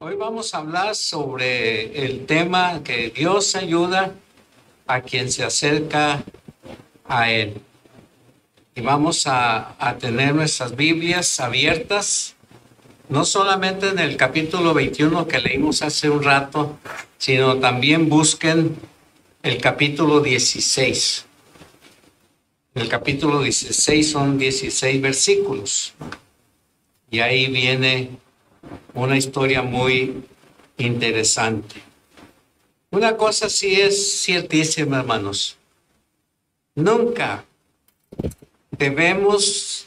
Hoy vamos a hablar sobre el tema que Dios ayuda a quien se acerca a Él. Y vamos a tener nuestras Biblias abiertas, no solamente en el capítulo 21 que leímos hace un rato, sino también busquen el capítulo 16. El capítulo 16 son 16 versículos. Y ahí viene una historia muy interesante. Una cosa sí es ciertísima, hermanos. Nunca debemos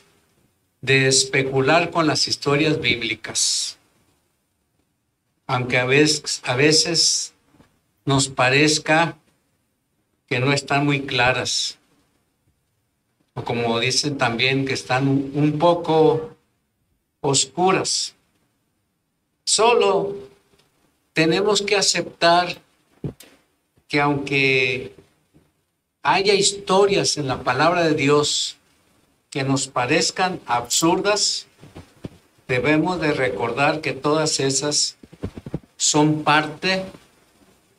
de especular con las historias bíblicas, aunque a veces nos parezca que no están muy claras, o como dicen también que están un poco oscuras. Solo tenemos que aceptar que aunque haya historias en la palabra de Dios que nos parezcan absurdas, debemos de recordar que todas esas son parte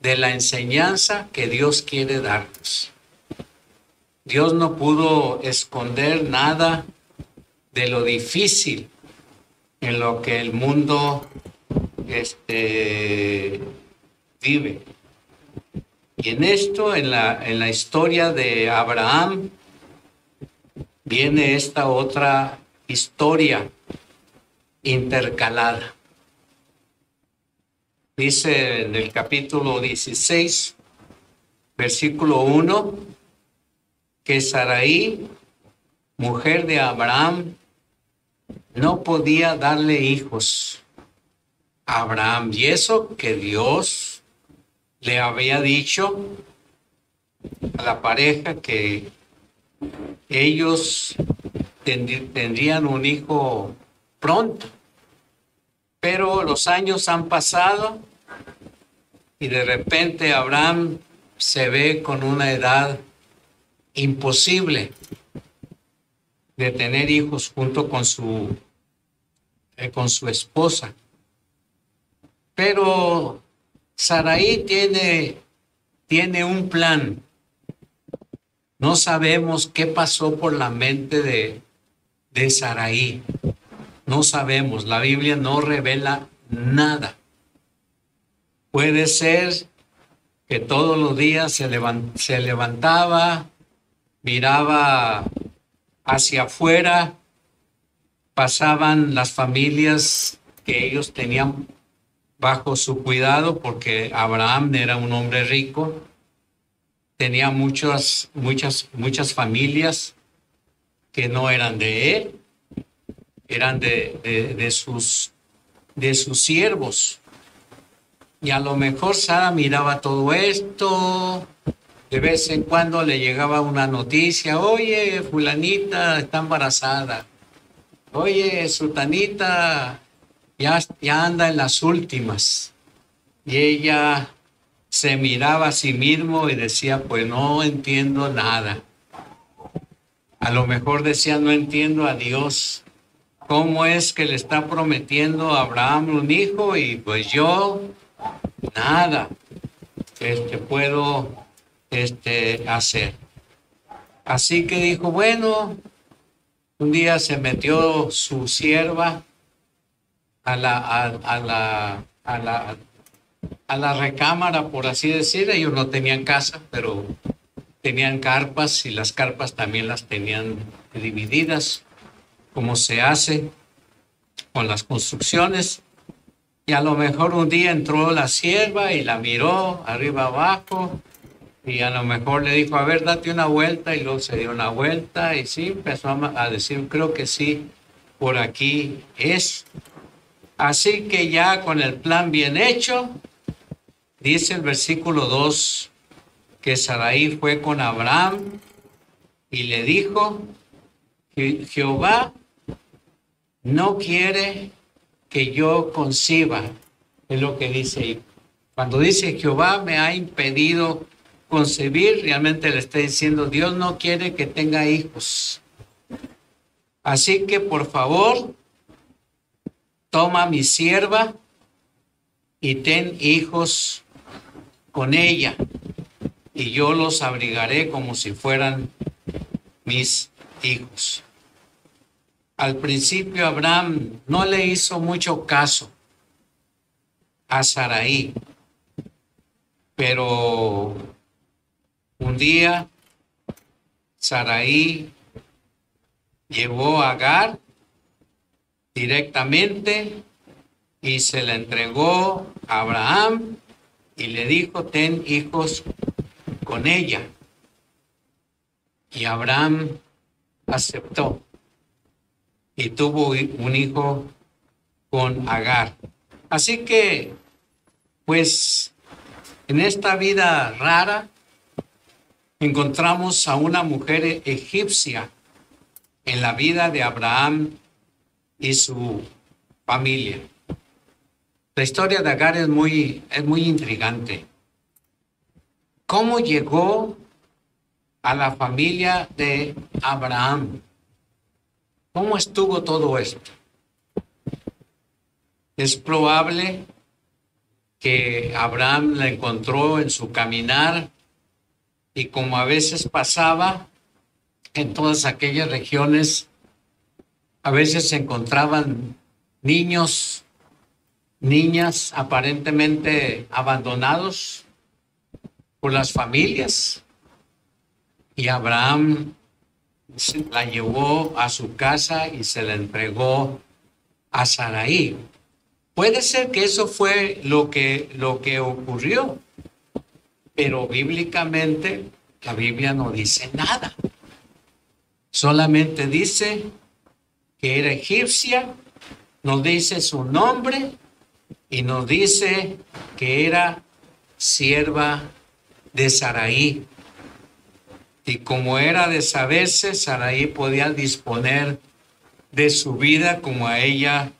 de la enseñanza que Dios quiere darnos. Dios no pudo esconder nada de lo difícil en lo que el mundo vive. Y en esto, en la historia de Abraham, viene esta otra historia intercalada. Dice en el capítulo 16, versículo 1, que Sarai, mujer de Abraham, no podía darle hijos a Abraham. Y eso que Dios le había dicho a la pareja que ellos tendrían un hijo pronto. Pero los años han pasado y de repente Abraham se ve con una edad imposible de tener hijos junto con su esposa. Pero Sarai tiene un plan. No sabemos qué pasó por la mente de Sarai. No sabemos. La Biblia no revela nada. Puede ser que todos los días se levantaba, miraba hacia afuera, pasaban las familias que ellos tenían bajo su cuidado, porque Abraham era un hombre rico, tenía muchas familias que no eran de él, eran de sus siervos. Y a lo mejor Sara miraba todo esto, de vez en cuando le llegaba una noticia: oye, fulanita está embarazada, oye, sutanita ya anda en las últimas. Y ella se miraba a sí mismo y decía: pues no entiendo nada. A lo mejor decía: no entiendo a Dios. ¿Cómo es que le está prometiendo a Abraham un hijo y pues yo nada puedo hacer? Así que dijo: bueno, un día se metió su sierva a la recámara, por así decir. Ellos no tenían casa, pero tenían carpas, y las carpas también las tenían divididas, como se hace con las construcciones. Y a lo mejor un día entró la sierva y la miró arriba abajo, y a lo mejor le dijo: a ver, date una vuelta. Y luego se dio una vuelta y sí, empezó a decir: creo que sí, por aquí es. Así que ya con el plan bien hecho, dice el versículo 2, que Sarai fue con Abraham y le dijo: Jehová no quiere que yo conciba. Es lo que dice ahí. Cuando dice Jehová me ha impedido concebir, realmente le está diciendo: Dios no quiere que tenga hijos. Así que por favor, toma mi sierva y ten hijos con ella, y yo los abrigaré como si fueran mis hijos. Al principio Abraham no le hizo mucho caso a Sarai, pero un día Sarai llevó a Agar directamente y se la entregó a Abraham y le dijo, ten hijos con ella. Y Abraham aceptó y tuvo un hijo con Agar. Así que, pues, en esta vida rara encontramos a una mujer egipcia en la vida de Abraham y su familia. La historia de Agar es muy intrigante. ¿Cómo llegó a la familia de Abraham? ¿Cómo estuvo todo esto? Es probable que Abraham la encontró en su caminar y como a veces pasaba en todas aquellas regiones, a veces se encontraban niños, niñas aparentemente abandonados por las familias y Abraham la llevó a su casa y se la entregó a Sarai. Puede ser que eso fue lo que ocurrió, pero bíblicamente la Biblia no dice nada. Solamente dice que era egipcia, nos dice su nombre y nos dice que era sierva de Sarai. Y como era de saberse, Sarai podía disponer de su vida como a ella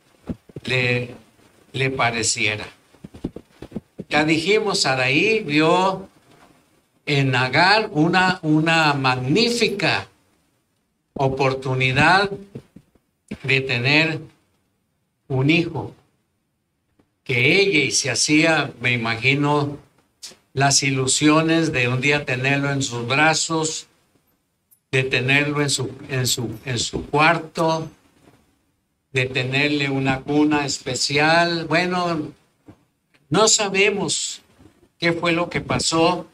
le pareciera. Ya dijimos, Sarai vio en Agar una magnífica oportunidad de tener un hijo, que ella y se hacía, me imagino, las ilusiones de un día tenerlo en sus brazos, de tenerlo en su cuarto, de tenerle una cuna especial. Bueno, no sabemos qué fue lo que pasó,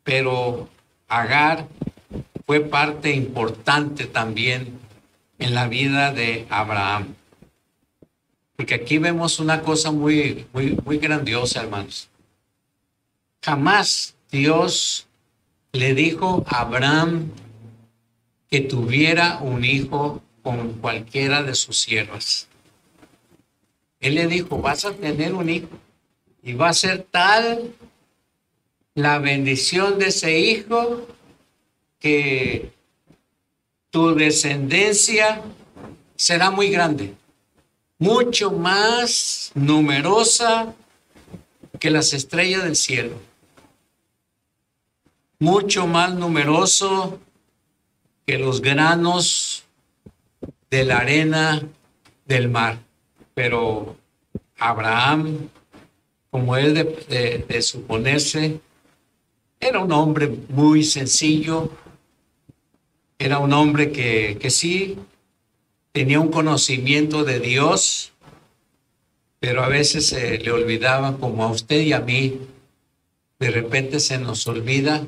pero Agar fue parte importante también en la vida de Abraham. Porque aquí vemos una cosa muy grandiosa, hermanos. Jamás Dios le dijo a Abraham que tuviera un hijo con cualquiera de sus siervas. Él le dijo, vas a tener un hijo y va a ser tal la bendición de ese hijo que tu descendencia será muy grande, mucho más numerosa que las estrellas del cielo, mucho más numeroso que los granos de la arena del mar. Pero Abraham, como es de suponerse, era un hombre muy sencillo, era un hombre que sí tenía un conocimiento de Dios, pero a veces se le olvidaba, como a usted y a mí, de repente se nos olvida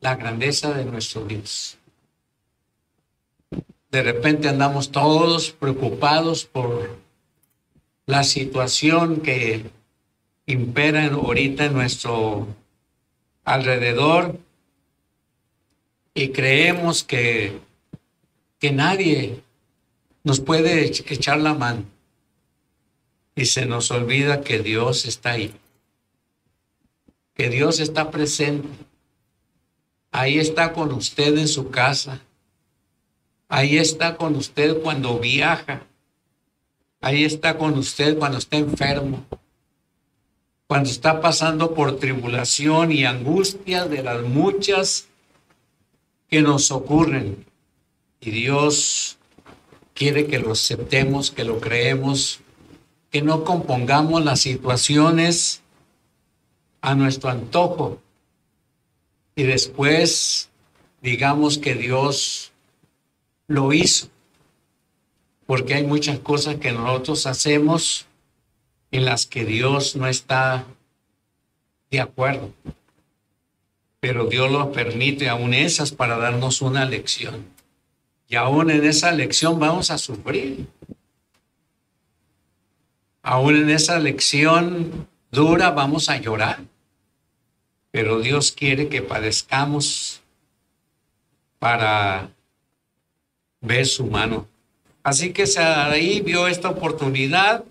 la grandeza de nuestro Dios. De repente andamos todos preocupados por la situación que impera ahorita en nuestro alrededor y creemos que nadie nos puede echar la mano y se nos olvida que Dios está ahí, que Dios está presente. Ahí está con usted en su casa, ahí está con usted cuando viaja, ahí está con usted cuando está enfermo, cuando está pasando por tribulación y angustia de las muchas que nos ocurren. Y Dios quiere que lo aceptemos, que lo creemos, que no compongamos las situaciones a nuestro antojo y después digamos que Dios lo hizo, porque hay muchas cosas que nosotros hacemos en las que Dios no está de acuerdo, pero Dios lo permite aún esas para darnos una lección, y aún en esa lección vamos a sufrir, aún en esa lección dura vamos a llorar, pero Dios quiere que padezcamos para ver su mano. Así que Sarai vio esta oportunidad,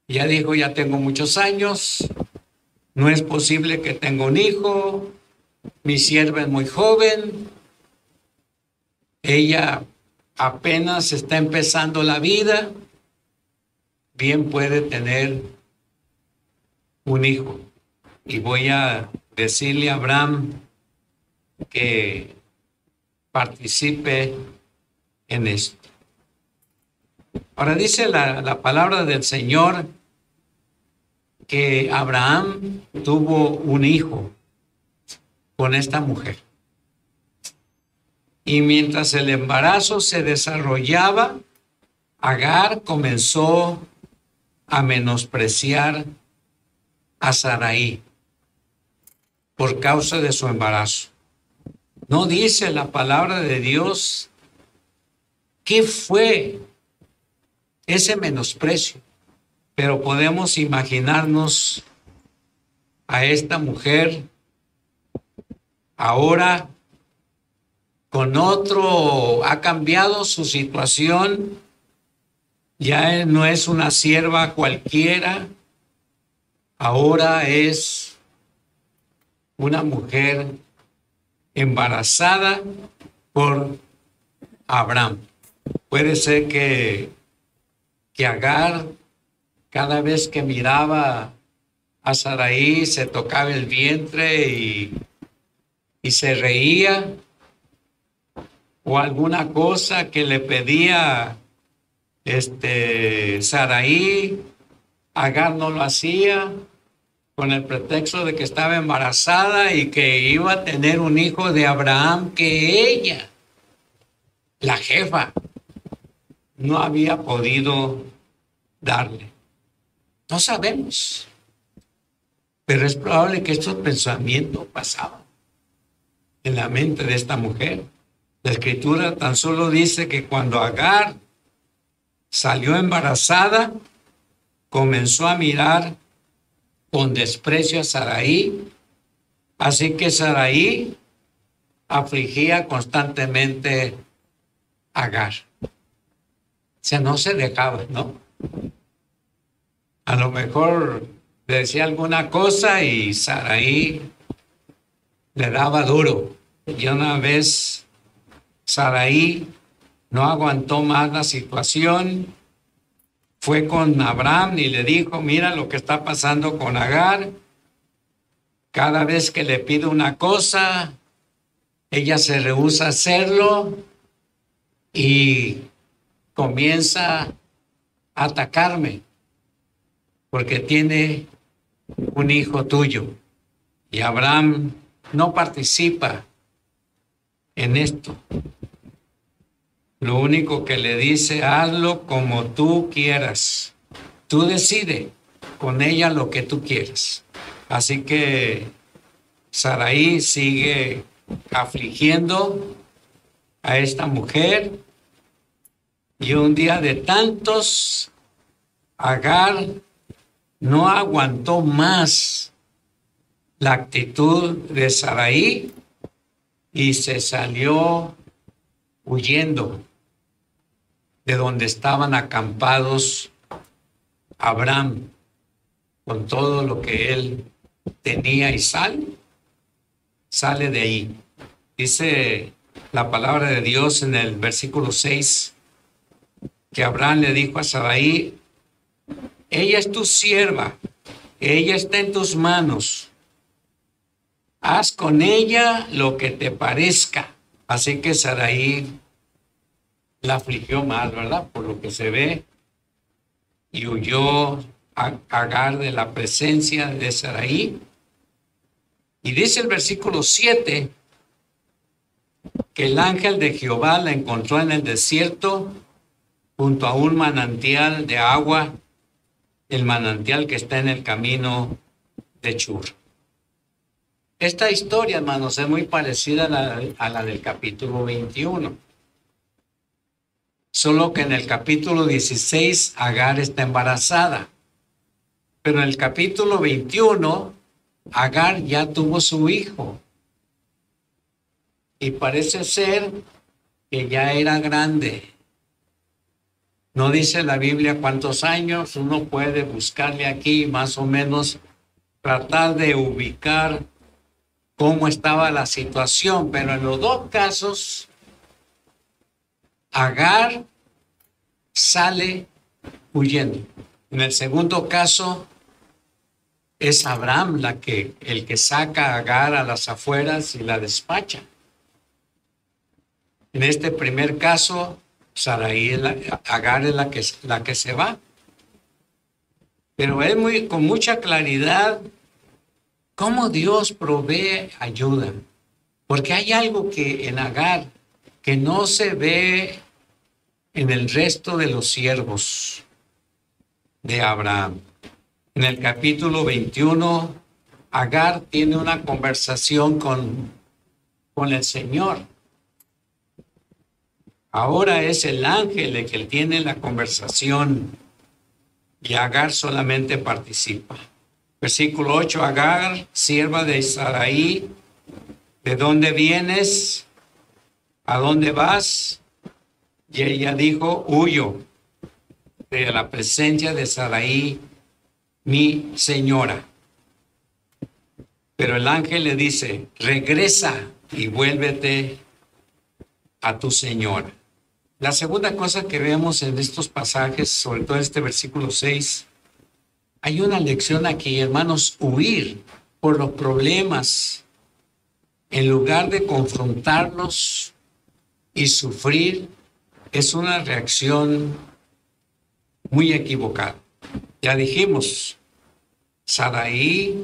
ya dijo, ya tengo muchos años, no es posible que tenga un hijo, mi sierva es muy joven, ella apenas está empezando la vida, bien puede tener un hijo. Y voy a decirle a Abraham que participe en esto. Ahora dice la palabra del Señor que Abraham tuvo un hijo con esta mujer. Y mientras el embarazo se desarrollaba, Agar comenzó a menospreciar a Sarai por causa de su embarazo. No dice la palabra de Dios qué fue ese menosprecio, pero podemos imaginarnos a esta mujer ahora con otro, ha cambiado su situación, ya no es una sierva cualquiera, ahora es una mujer embarazada por Abraham. Puede ser que Agar, cada vez que miraba a Sarai, se tocaba el vientre y se reía, o alguna cosa que le pedía Sarai, Agar no lo hacía, con el pretexto de que estaba embarazada y que iba a tener un hijo de Abraham que ella, la jefa, no había podido darle. No sabemos, pero es probable que estos pensamientos pasaban en la mente de esta mujer. La Escritura tan solo dice que cuando Agar salió embarazada, comenzó a mirar con desprecio a Sarai, así que Sarai afligía constantemente a Agar. O sea, no se dejaba, ¿no? A lo mejor le decía alguna cosa y Sarai le daba duro. Y una vez Sarai no aguantó más la situación, fue con Abraham y le dijo, mira lo que está pasando con Agar. Cada vez que le pido una cosa, ella se rehúsa a hacerlo y comienza a atacarme porque tiene un hijo tuyo. Y Abraham no participa en esto. Lo único que le dice, hazlo como tú quieras. Tú decide con ella lo que tú quieras. Así que Sarai sigue afligiendo a esta mujer. Y un día de tantos, Agar no aguantó más la actitud de Sarai y se salió huyendo de donde estaban acampados Abraham con todo lo que él tenía y sale de ahí. Dice la palabra de Dios en el versículo 6 que Abraham le dijo a Sarai, ella es tu sierva, ella está en tus manos, haz con ella lo que te parezca. Así que Sarai la afligió más, ¿verdad? Por lo que se ve, y huyó Agar de la presencia de Sarai. Y dice el versículo 7 que el ángel de Jehová la encontró en el desierto junto a un manantial de agua, el manantial que está en el camino de Chur. Esta historia, hermanos, es muy parecida a la del capítulo 21. Solo que en el capítulo 16 Agar está embarazada. Pero en el capítulo 21 Agar ya tuvo su hijo. Y parece ser que ya era grande. No dice la Biblia cuántos años. Uno puede buscarle aquí más o menos, tratar de ubicar cómo estaba la situación, pero en los dos casos, Agar sale huyendo. En el segundo caso, es Abraham el que saca a Agar a las afueras y la despacha. En este primer caso, Agar es la que se va. Pero es con mucha claridad cómo Dios provee ayuda. Porque hay algo que en Agar que no se ve en el resto de los siervos de Abraham. En el capítulo 21, Agar tiene una conversación con el Señor. Ahora es el ángel el que tiene la conversación y Agar solamente participa. Versículo 8, Agar, sierva de Sarai, ¿de dónde vienes? ¿A dónde vas? Y ella dijo, huyo de la presencia de Sarai, mi señora. Pero el ángel le dice, regresa y vuélvete a tu señora. La segunda cosa que vemos en estos pasajes, sobre todo en este versículo 6, hay una lección aquí, hermanos: huir por los problemas en lugar de confrontarlos y sufrir es una reacción muy equivocada. Ya dijimos, Sarai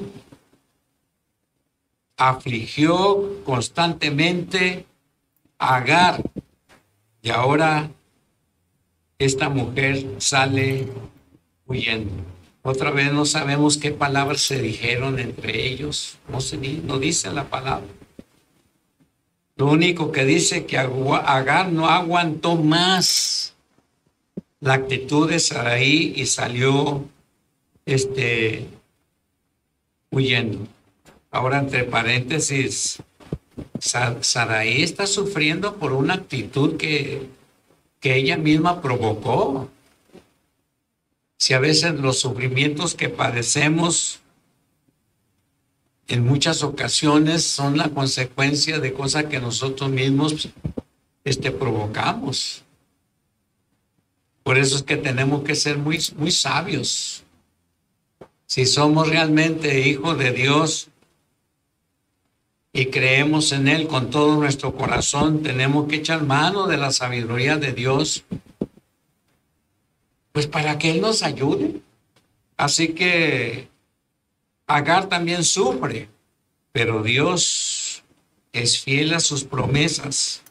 afligió constantemente a Agar y ahora esta mujer sale huyendo. Otra vez no sabemos qué palabras se dijeron entre ellos, no dice la palabra. Lo único que dice que Agar no aguantó más la actitud de Sarai y salió huyendo. Ahora, entre paréntesis, Sarai está sufriendo por una actitud que ella misma provocó. Si a veces los sufrimientos que padecemos en muchas ocasiones son la consecuencia de cosas que nosotros mismos provocamos. Por eso es que tenemos que ser muy, muy sabios. Si somos realmente hijos de Dios y creemos en Él con todo nuestro corazón, tenemos que echar mano de la sabiduría de Dios, pues para que Él nos ayude. Así que Agar también sufre, pero Dios es fiel a sus promesas.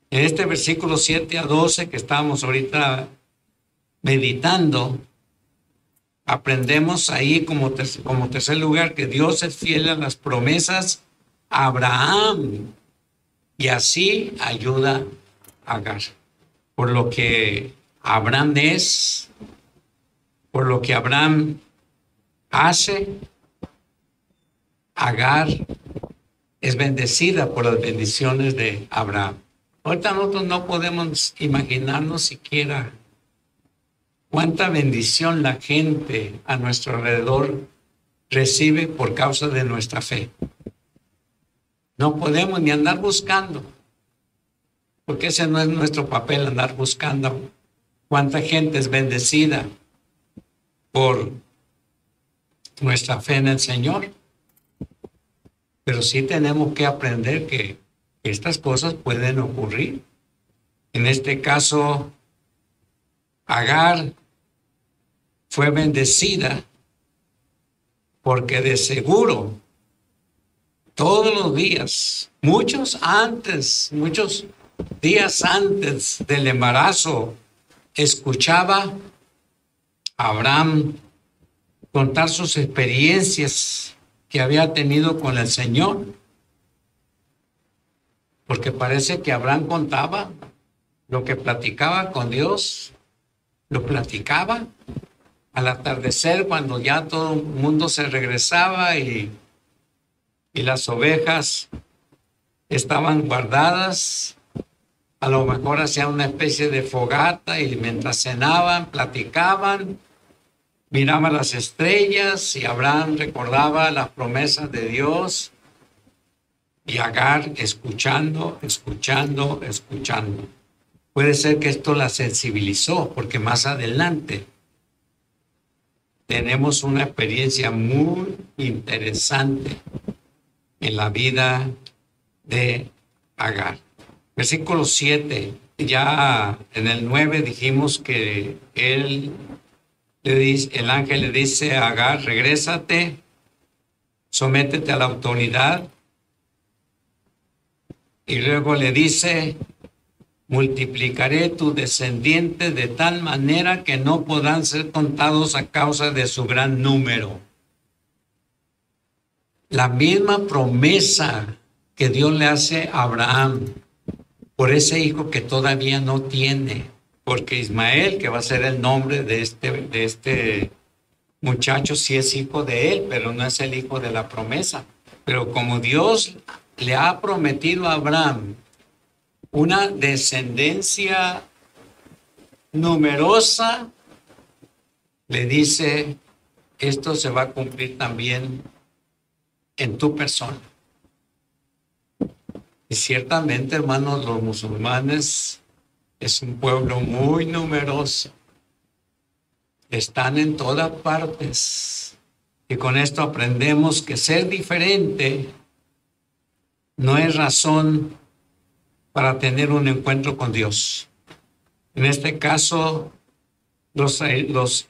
En este versículo 7 a 12 que estamos ahorita meditando, aprendemos ahí como tercer lugar que Dios es fiel a las promesas a Abraham y así ayuda a Agar. Por lo que Abraham es, por lo que Abraham hace, Agar es bendecida por las bendiciones de Abraham. Ahorita nosotros no podemos imaginarnos siquiera cuánta bendición la gente a nuestro alrededor recibe por causa de nuestra fe. No podemos ni andar buscando, porque ese no es nuestro papel, andar buscando cuánta gente es bendecida por nuestra fe en el Señor. Pero sí tenemos que aprender que estas cosas pueden ocurrir. En este caso, Agar fue bendecida porque de seguro todos los días, muchos días antes del embarazo, escuchaba a Abraham contar sus experiencias que había tenido con el Señor. Porque parece que Abraham contaba lo que platicaba con Dios, lo platicaba al atardecer cuando ya todo el mundo se regresaba y las ovejas estaban guardadas. A lo mejor hacían una especie de fogata y mientras cenaban, platicaban, miraban las estrellas y Abraham recordaba las promesas de Dios y Agar escuchando. Puede ser que esto la sensibilizó porque más adelante tenemos una experiencia muy interesante en la vida de Agar. Versículo 7, ya en el 9 dijimos que el ángel le dice a Agar, regrésate, sométete a la autoridad. Y luego le dice, multiplicaré tus descendientes de tal manera que no podrán ser contados a causa de su gran número. La misma promesa que Dios le hace a Abraham por ese hijo que todavía no tiene, porque Ismael, que va a ser el nombre de este muchacho, sí es hijo de él, pero no es el hijo de la promesa. Pero como Dios le ha prometido a Abraham una descendencia numerosa, le dice, esto se va a cumplir también en tu persona. Y ciertamente, hermanos, los musulmanes es un pueblo muy numeroso. Están en todas partes. Y con esto aprendemos que ser diferente no es razón para tener un encuentro con Dios. En este caso, los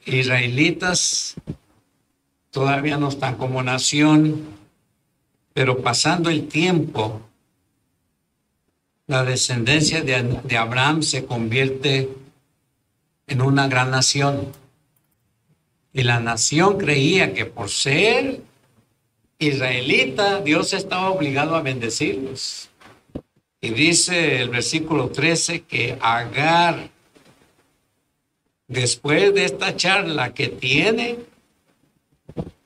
israelitas todavía no están como nación, pero pasando el tiempo, la descendencia de Abraham se convierte en una gran nación. Y la nación creía que por ser israelita, Dios estaba obligado a bendecirlos. Y dice el versículo 13 que Agar, después de esta charla que tiene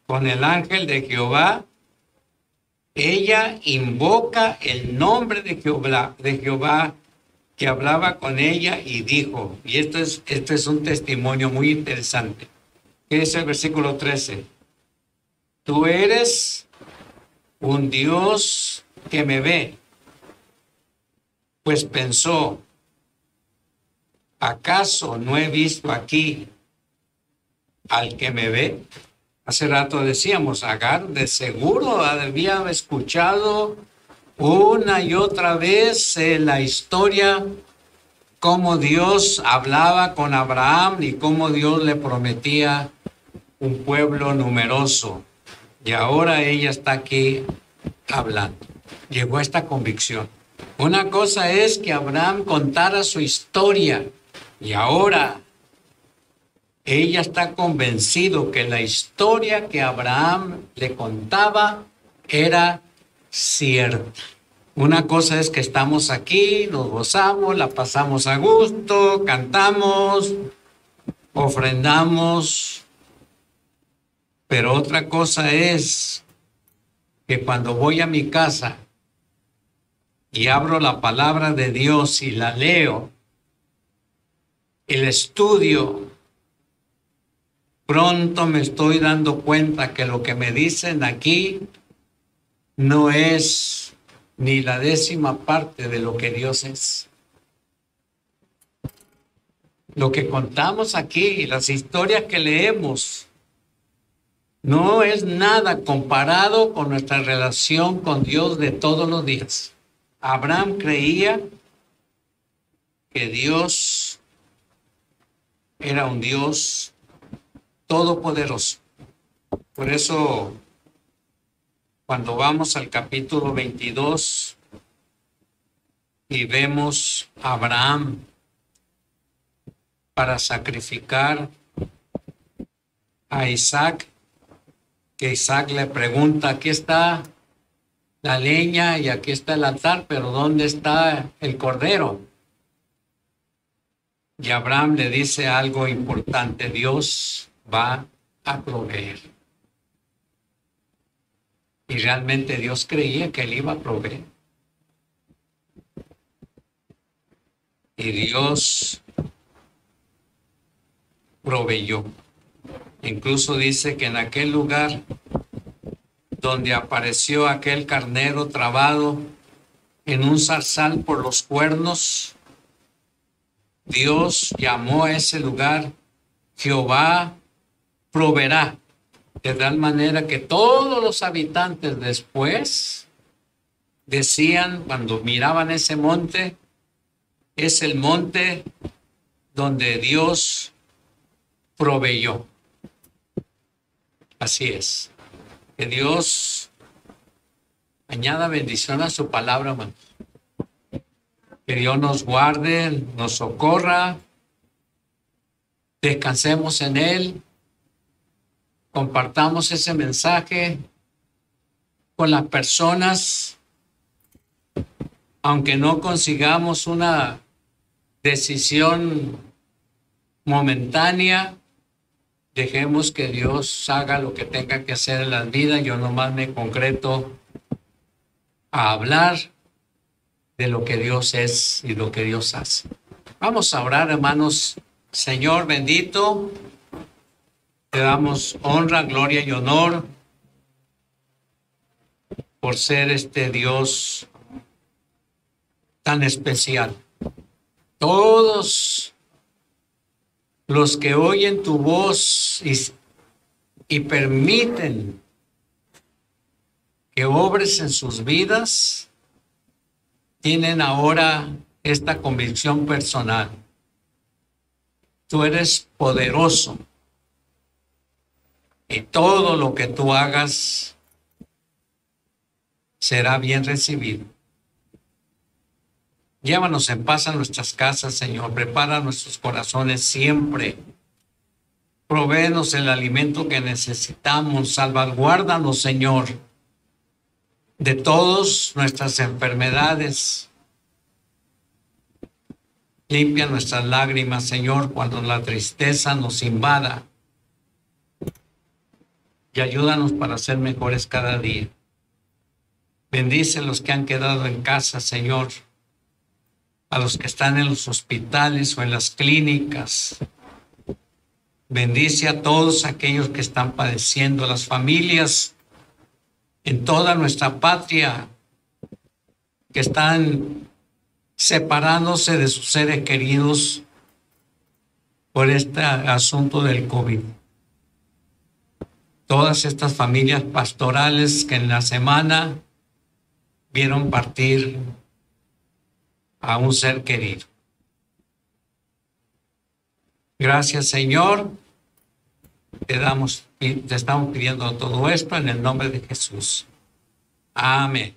con el ángel de Jehová, ella invoca el nombre de Jehová que hablaba con ella y dijo, y esto es un testimonio muy interesante. ¿Qué es el versículo 13? Tú eres un Dios que me ve. Pues pensó, ¿acaso no he visto aquí al que me ve? Hace rato decíamos, Agar de seguro había escuchado una y otra vez la historia, cómo Dios hablaba con Abraham y cómo Dios le prometía un pueblo numeroso. Y ahora ella está aquí hablando. Llegó a esta convicción. Una cosa es que Abraham contara su historia y ahora ella está convencido que la historia que Abraham le contaba era cierta. Una cosa es que estamos aquí, nos gozamos, la pasamos a gusto, cantamos, ofrendamos, pero otra cosa es que cuando voy a mi casa y abro la palabra de Dios y la leo, el estudio, pronto me estoy dando cuenta que lo que me dicen aquí no es ni la 10ª parte de lo que Dios es. Lo que contamos aquí, las historias que leemos, no es nada comparado con nuestra relación con Dios de todos los días. Abraham creía que Dios era un Dios todopoderoso. Por eso, cuando vamos al capítulo 22 y vemos a Abraham para sacrificar a Isaac, que Isaac le pregunta, aquí está la leña y aquí está el altar, pero ¿dónde está el cordero? Y Abraham le dice algo importante, Dios va a proveer. Y realmente Dios creía que él iba a proveer. Y Dios proveyó. Incluso dice que en aquel lugar donde apareció aquel carnero trabado en un zarzal por los cuernos, Dios llamó a ese lugar Jehová proveerá, de tal manera que todos los habitantes después decían, cuando miraban ese monte, es el monte donde Dios proveyó. Así es. Que Dios añada bendición a su palabra, hermanos. Que Dios nos guarde, nos socorra, descansemos en Él, compartamos ese mensaje con las personas, aunque no consigamos una decisión momentánea, dejemos que Dios haga lo que tenga que hacer en las vidas. Yo nomás me concreto a hablar de lo que Dios es y lo que Dios hace. Vamos a orar, hermanos. Señor bendito, te damos honra, gloria y honor por ser este Dios tan especial. Todos los que oyen tu voz y permiten que obres en sus vidas, tienen ahora esta convicción personal. Tú eres poderoso y todo lo que tú hagas será bien recibido. Llévanos en paz a nuestras casas, Señor. Prepara nuestros corazones siempre. Provéenos el alimento que necesitamos. Salvaguárdanos, Señor, de todas nuestras enfermedades. Limpia nuestras lágrimas, Señor, cuando la tristeza nos invada. Y ayúdanos para ser mejores cada día. Bendice a los que han quedado en casa, Señor. A los que están en los hospitales o en las clínicas. Bendice a todos aquellos que están padeciendo, las familias en toda nuestra patria que están separándose de sus seres queridos por este asunto del COVID. Todas estas familias pastorales que en la semana vieron partir a un ser querido. Gracias, Señor. Te estamos pidiendo todo esto en el nombre de Jesús. Amén.